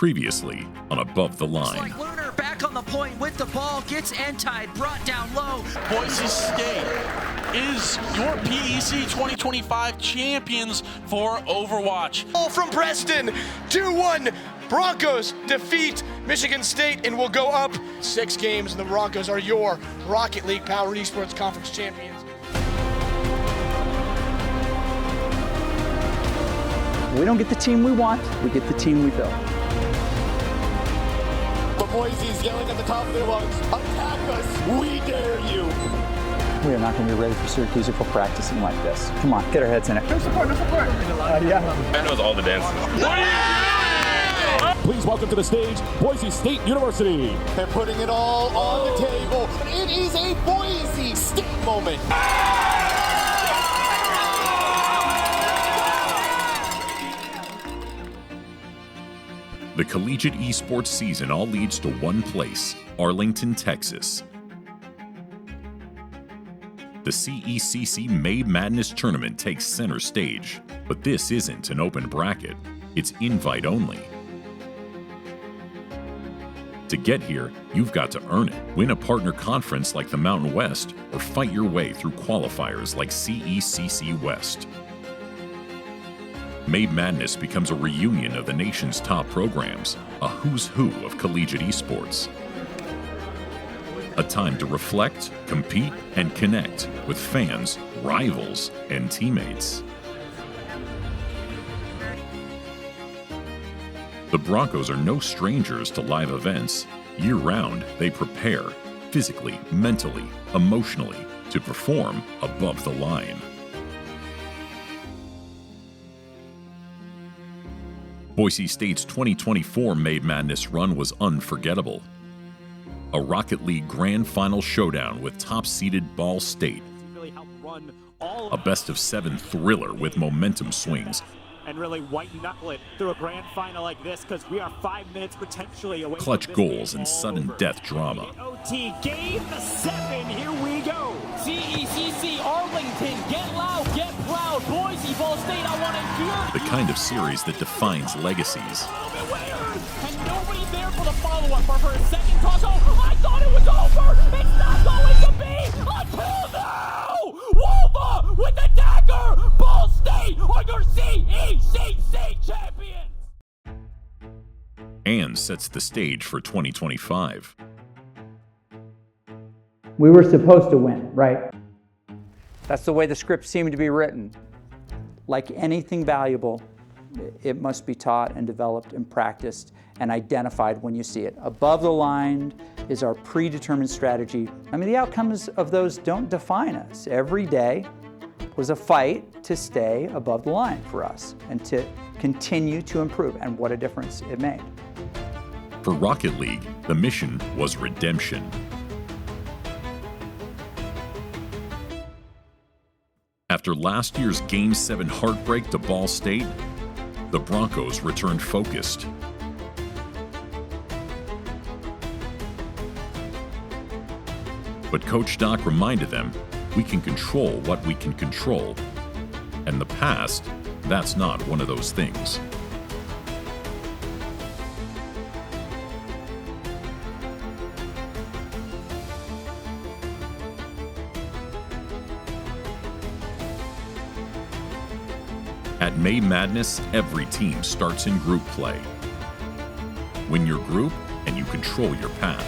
Previously on Above the Looks Line. like Lunar back on the point with the ball, gets end-tied, brought down low. Boise State is your PEC 2025 champions for Overwatch. All from Preston, 2-1. Broncos defeat Michigan State and will go up 6 games, and the Broncos are your Rocket League Powered Esports Conference champions. We don't get the team we want, we get the team we build. But Boise's yelling at the top of their lungs, attack us, we dare you. We are not going to be ready for Syracuse if we're practicing like this. Come on, get our heads in it. No support, no support. That knows all the dances. Please welcome to the stage, Boise State University. They're putting it all on the table. It is a Boise State moment. The collegiate esports season all leads to one place, Arlington, Texas. The CECC May Madness tournament takes center stage, but this isn't an open bracket, it's invite only. To get here, you've got to earn it, win a partner conference like the Mountain West, or fight your way through qualifiers like CECC West. May Madness becomes a reunion of the nation's top programs, a who's who of collegiate esports. A time to reflect, compete, and connect with fans, rivals, and teammates. The Broncos are no strangers to live events. Year-round, they prepare, physically, mentally, emotionally, to perform above the line. Boise State's 2024 May Madness run was unforgettable. A Rocket League Grand Final showdown with top-seeded Ball State. A best-of-7 thriller with momentum swings. And really white-knuckle it through a grand final like this, because we are 5 minutes potentially away. Clutch goals and sudden death drama. OT game 7, here we go. CECC Arlington, get loud, get proud. Boise, Ball State, I want to hear. The kind of series that defines legacies. And nobody there for the follow-up for her second toss. Oh, I thought it was over. It's not going to be until now. Wolva with the dagger. Ball State are your CECC champions. And sets the stage for 2025. We were supposed to win, right? That's the way the script seemed to be written. Like anything valuable, it must be taught and developed and practiced and identified when you see it. Above the line is our predetermined strategy. I mean, the outcomes of those don't define us. Every day was a fight to stay above the line for us and to continue to improve, and what a difference it made. For Rocket League, the mission was redemption. After last year's Game 7 heartbreak to Ball State, the Broncos returned focused. But Coach Doc reminded them, we can control what we can control. And the past, that's not one of those things. At May Madness, every team starts in group play. Win your group, and you control your path.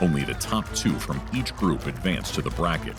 Only the top 2 from each group advance to the bracket.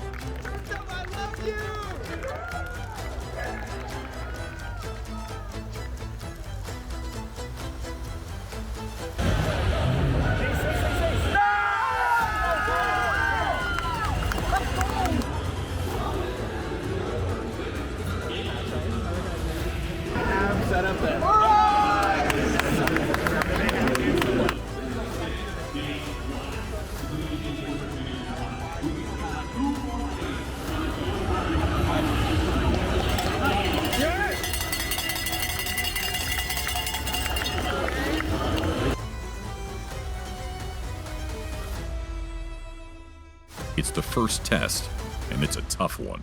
It's the first test, and it's a tough one.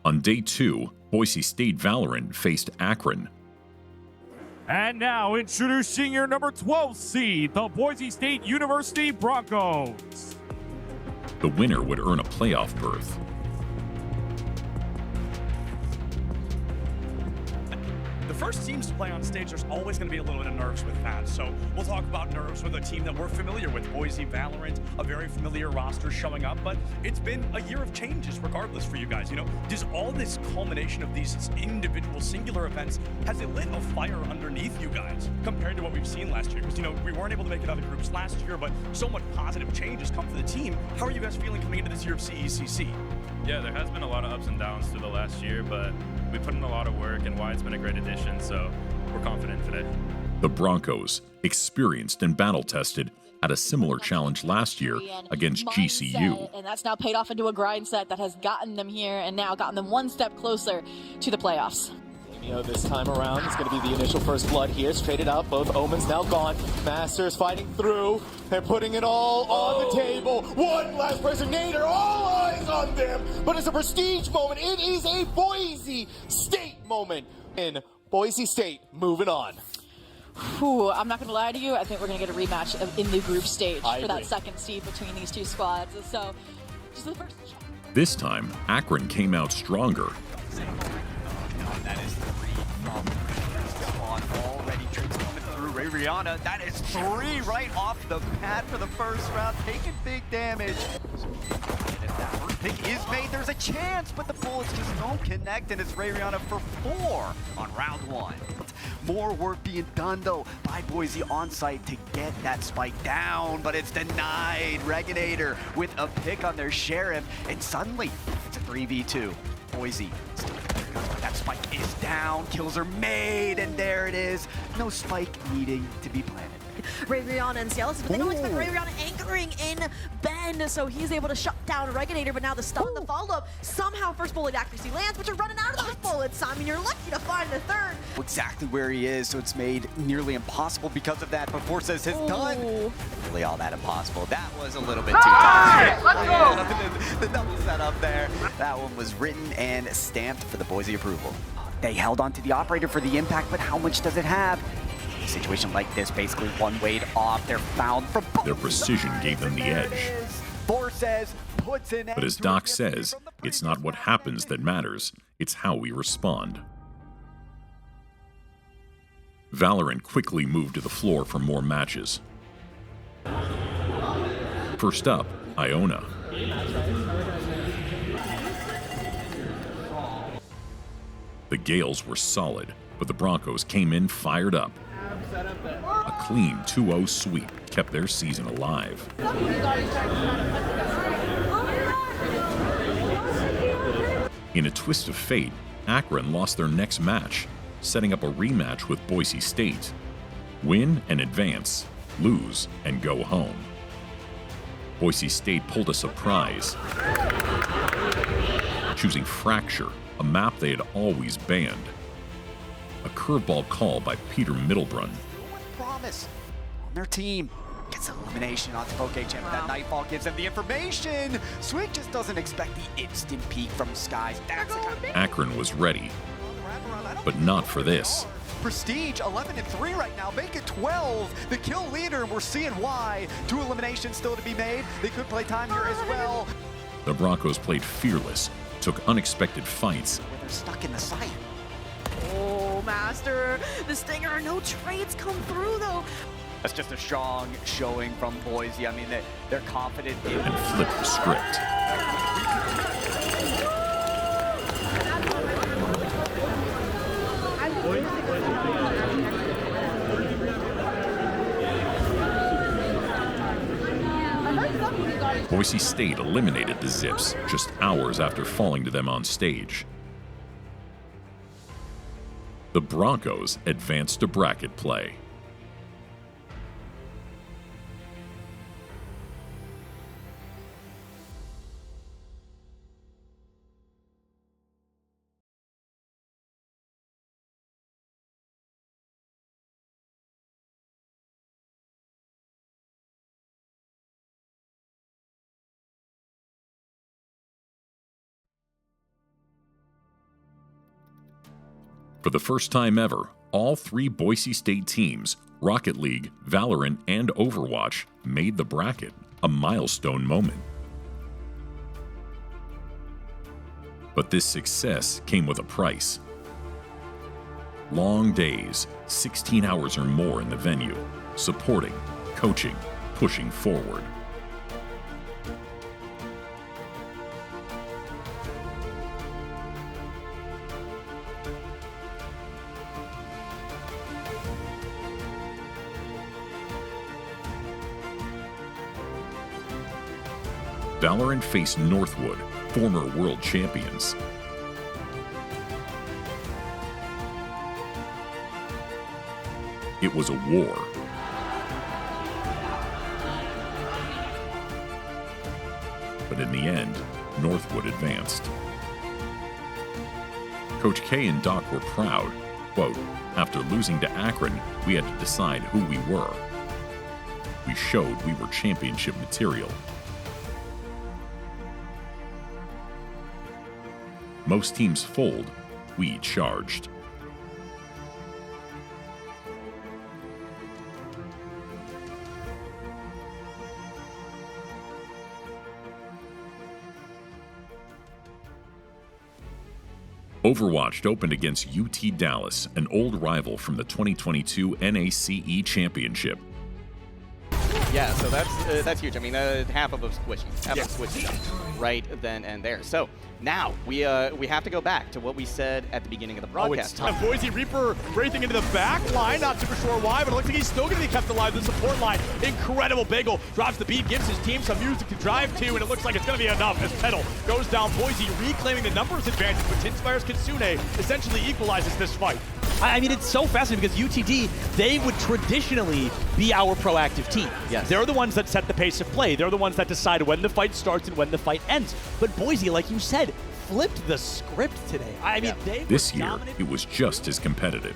On day 2, Boise State Valorant faced Akron. And now introducing your number 12 seed, the Boise State University Broncos. The winner would earn a playoff berth. The first teams to play on stage, there's always going to be a little bit of nerves with that. So we'll talk about nerves with a team that we're familiar with, Boise Valorant, a very familiar roster showing up. But it's been a year of changes regardless for you guys. You know, does all this culmination of these individual singular events, has it lit a fire underneath you guys compared to what we've seen last year? Because, you know, we weren't able to make it other groups last year, but so much positive change has come for the team. How are you guys feeling coming into this year of CECC? Yeah, there has been a lot of ups and downs through the last year, but we put in a lot of work, and Wyatt's been a great addition, so we're confident today. The Broncos, experienced and battle-tested, had a similar challenge last year against GCU. And that's now paid off into a grind set that has gotten them here and now gotten them one step closer to the playoffs. This time around, it's going to be the initial first blood here. Straight it up, both Omens now gone. Masters fighting through. They're putting it all on the table. One last Preservator, all eyes on them. But it's a prestige moment. It is a Boise State moment. In Boise State, moving on. Whew, I'm not going to lie to you. I think we're going to get a rematch in the group stage for that second seed between these two squads. So, just the first shot. This time, Akron came out stronger. That is 3 from the squad already. Tricks coming through. Rihanna, that is 3 right off the pad for the first round, taking big damage. If that first pick is made, there's a chance, but the bullets just don't connect, and it's Rihanna for 4 on round 1. More work being done, though, by Boise on site to get that spike down, but it's denied. Reginator with a pick on their Sheriff, and suddenly it's a 3v2. Boise still that spike is down, kills are made, and there it is. No spike needing to be planted. Rihanna and Cialis, but they don't expect Rihanna anchoring in Ben, so he's able to shut down Reginator, but now the stun, the follow-up, somehow first bullet accuracy lands, but you're running out of those bullets. I mean, you're lucky to find the third. Exactly where he is, so it's made nearly impossible because of that, but Forces has done really all that impossible. That was a little bit too tough. Let's go! The double setup there. That one was written and stamped for the Boise approval. They held on to the operator for the impact, but how much does it have? A situation like this, basically one weight off, they're found from both. Their precision gave them the edge. Forces puts an But as Doc says, it's not what happens that matters, it's how we respond. Valorant quickly moved to the floor for more matches. First up, Iona. The Gales were solid, but the Broncos came in fired up. A clean 2-0 sweep kept their season alive. In a twist of fate, Akron lost their next match, setting up a rematch with Boise State. Win and advance, lose and go home. Boise State pulled a surprise, choosing Fracture, a map they had always banned. A curveball call by Peter Middlebrun. Promise on their team. Gets an elimination onto PokeChamp. That Nightfall gives them the information. Swig just doesn't expect the instant peek from Skies. That's the kind of Akron was ready, but not for this. Prestige 11-3 right now. Make it 12. The kill leader, and we're seeing why. 2 eliminations still to be made. They could play time here as well. The Broncos played fearless, took unexpected fights. They're stuck in the site. Oh, Master, the Stinger, no trades come through though. That's just a strong showing from Boise. I mean, they're confident in and flipped the script. Boise State eliminated the Zips just hours after falling to them on stage. The Broncos advanced to bracket play. For the first time ever, all 3 Boise State teams, Rocket League, Valorant, and Overwatch, made the bracket, a milestone moment. But this success came with a price. Long days, 16 hours or more in the venue, supporting, coaching, pushing forward. Valorant faced Northwood, former world champions. It was a war. But in the end, Northwood advanced. Coach K and Doc were proud. Quote, "After losing to Akron, we had to decide who we were. We showed we were championship material." Most teams fold, we charged. Overwatch opened against UT Dallas, an old rival from the 2022 NACE Championship. Yeah, so that's huge. I mean, half of a squishy, right then and there. So now we have to go back to what we said at the beginning of the broadcast. Oh, it's tough. Boise Reaper breathing into the back line, not super sure why, but it looks like he's still going to be kept alive. The support line, incredible bagel, drops the beat, gives his team some music to drive to, and it looks like it's going to be enough as Petal goes down. Boise reclaiming the numbers advantage, but Tinspire's Kitsune essentially equalizes this fight. I mean, it's so fascinating because UTD, they would traditionally be our proactive team. Yes. They're the ones that set the pace of play. They're the ones that decide when the fight starts and when the fight ends. But Boise, like you said, flipped the script today. I mean, they this year, it was just as competitive.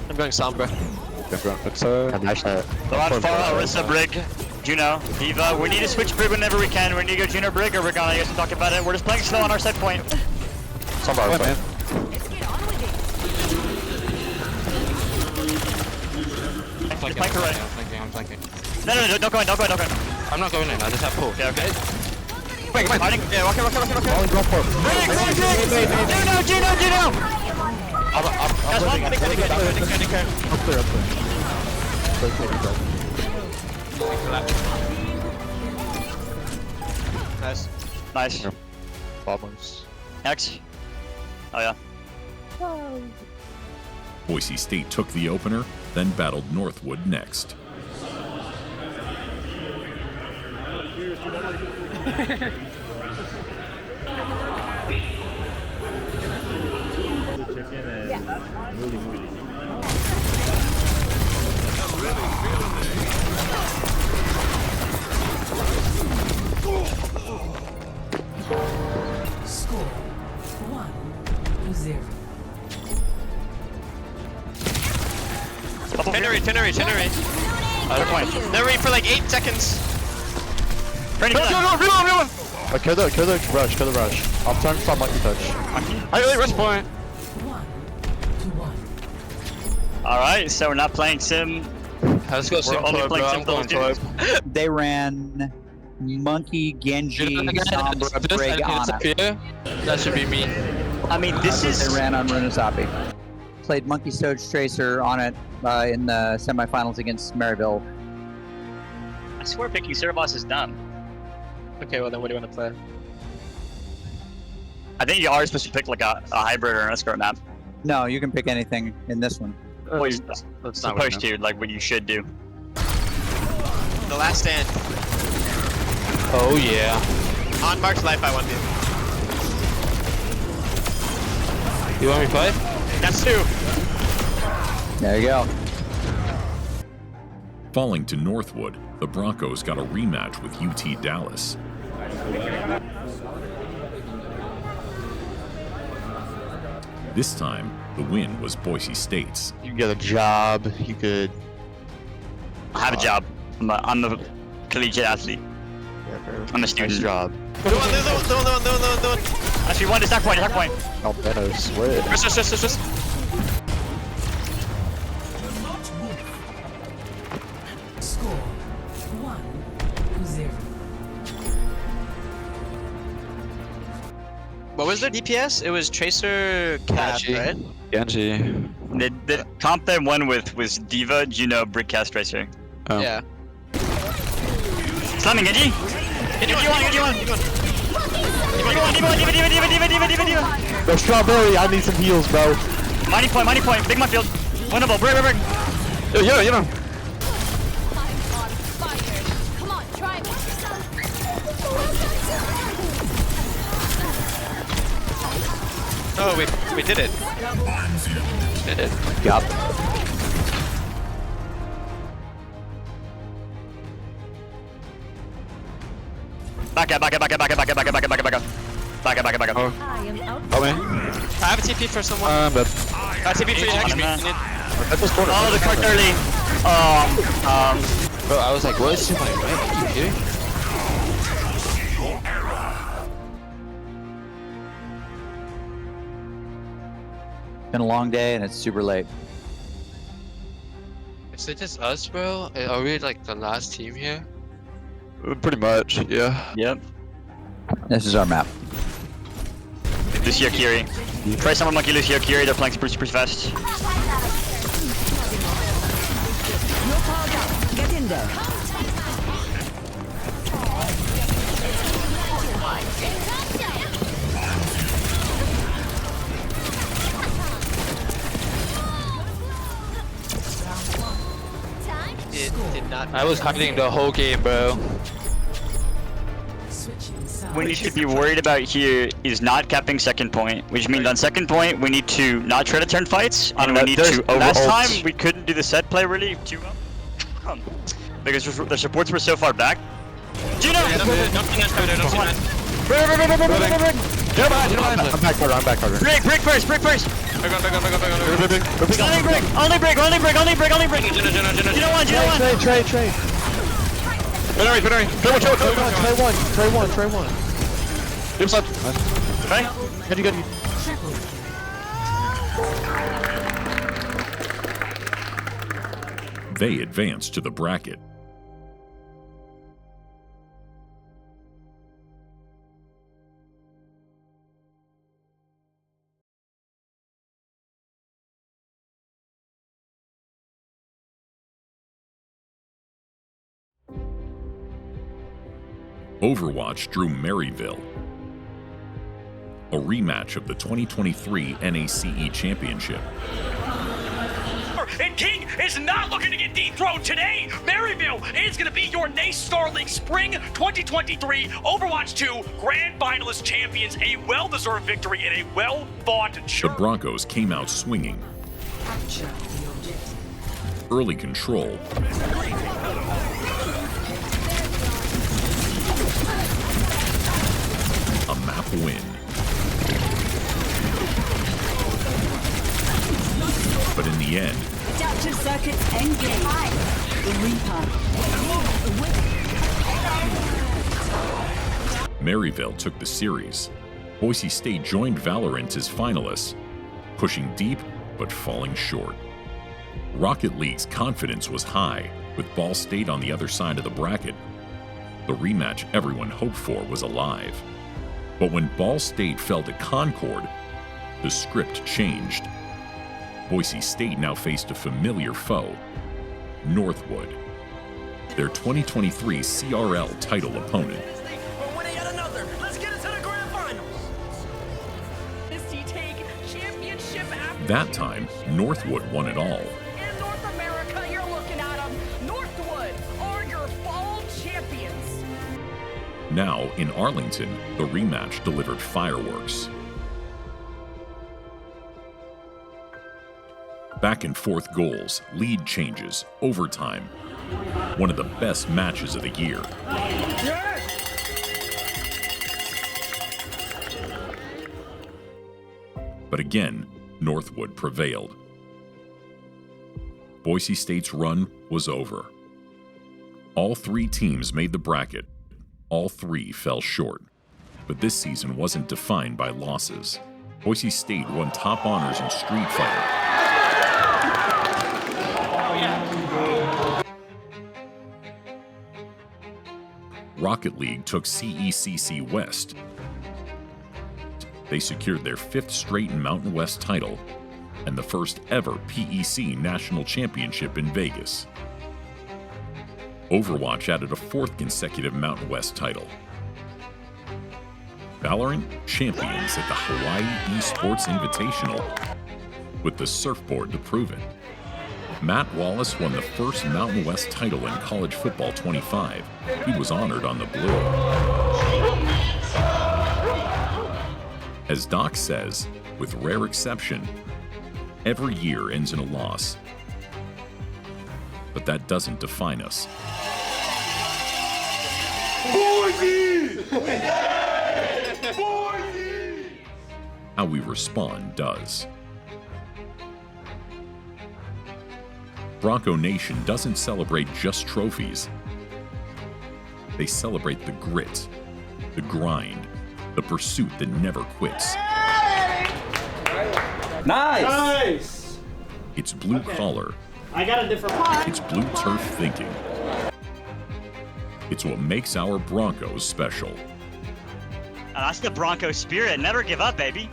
I'm going Sombra. It's Orisa Brig, Juno, Diva. We need to switch Brig whenever we can. We need to go Juno Brig or we're gonna get to talk about it. We're just playing slow on our set point. Sombra, man. I'm flanking. No, don't go in. I'm not going in, I just have pull. Okay. Wait, come on. Yeah, walk here. Juno! I'm Nice. Bombers. X. Oh yeah. Boise State took the opener, then battled Northwood next. Score 1-0. Teneri. Teneri for like 8 seconds. Kill the rush. I'm trying to stop monkey touch. I really rush point. 1-1. Alright, so we're not playing Sim. Let's go Sim. We're only playing Sim Club. They ran Monkey, Genji, Sombra, Brig, Ana. That should be me. I mean, this is... They ran on Runazapi. Played Monkey Stoge Tracer on it in the semifinals against Maryville. I swear picking Cerebos is dumb. Okay, well then what do you want to play? I think you are supposed to pick like a hybrid or an escort map. No, you can pick anything in this one. Well, you're supposed to, like what you should do. The last stand. Oh yeah. On Mark's life, I want to. You want me to play? That's 2. There you go. Falling to Northwood, the Broncos got a rematch with UT Dallas. This time, the win was Boise State's. You get a job, you could... I have a job. I'm a collegiate athlete. On the student. Nice job. The one. Actually, one attack point. Oh, Thanos, swear. Just. Score 1-0. What was their DPS? It was Tracer Cat, right? Genji. The comp that won with was Diva, Juno, Brickcast, Tracer. Oh. Yeah. Slamming Genji. Genji one. Diva. Bro, Strawberry, I need some heals, bro. Mighty point. Big Mudfield. Winnable. Break. Yo. Come on, try it. Oh, we did it. Did it. Yup. Back up. Oh, me. I have a TP for someone. But I have TP for you, Hex. that was corner. Oh, the card early. Bro, I was like, what is my right? Are you kidding? Been a long day and it's super late. Is it just us, bro? Are we like the last team here? Pretty much, yeah. Yep. This is our map. Lucio Kiri. Try someone monkey Lucio Kiri, they're playing super fast. Get in there. It did not. I was hiding the whole game, bro. We need to be worried about here is not capping second point, which means on second point we need to not try to turn fights, and we need to. Last time we couldn't do the set play really too well because the supports were so far back. Juno! I'm back harder. Break first! Back on. Only break! Juno one! Trey. Trey one. Give us Okay. Good. They advance to the bracket. Overwatch drew Maryville, a rematch of the 2023 NACE Championship. And King is not looking to get dethroned today. Maryville is going to be your NACE Star League Spring 2023 Overwatch 2 Grand Finalist champions. A well-deserved victory and a well-fought The Broncos came out swinging. Early control. A map win. But in the end, Adaptive circuits engage. The Reaper. Maryville took the series. Boise State joined Valorant as finalists, pushing deep but falling short. Rocket League's confidence was high, with Ball State on the other side of the bracket. The rematch everyone hoped for was alive. But when Ball State fell to Concord, the script changed. Boise State now faced a familiar foe, Northwood, their 2023 CRL title opponent. We're winning yet another. Let's get into the grand finals. Is he take championship after That time, Northwood won it all. in North America? You're looking at them. Northwood are your fall champions. Now, in Arlington, the rematch delivered fireworks. Back and forth goals, lead changes, overtime. One of the best matches of the year. But again, Northwood prevailed. Boise State's run was over. All three teams made the bracket, All three fell short, but this season wasn't defined by losses. Boise State won top honors in Street Fighter. Rocket League took CECC West. They secured their 5th straight Mountain West title and the first ever PEC National Championship in Vegas. Overwatch added a 4th consecutive Mountain West title. Valorant champions at the Hawaii Esports Invitational with the surfboard to prove it. Matt Wallace won the first Mountain West title in college football 25. He was honored on the blue. As Doc says, with rare exception, every year ends in a loss. But that doesn't define us. Boise! How we respond does. Bronco Nation doesn't celebrate just trophies. They celebrate the grit, the grind, the pursuit that never quits. Nice! It's blue collar. I got a different one. It's blue turf thinking. It's what makes our Broncos special. That's the Bronco spirit. Never give up, baby.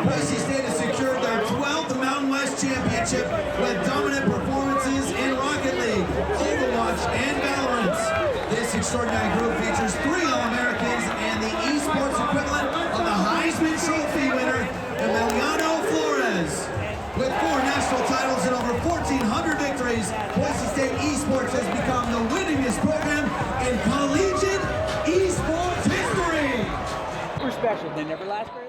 Boise State has secured their 12th Mountain West Championship with dominant performances in Rocket League, Overwatch, and Valorant. This extraordinary group features 3 All-Americans and the Esports equivalent of the Heisman Trophy winner, Emiliano Flores. With 4 national titles and over 1,400 victories, Boise State Esports has become the winningest program in collegiate esports history. We're special. They never last very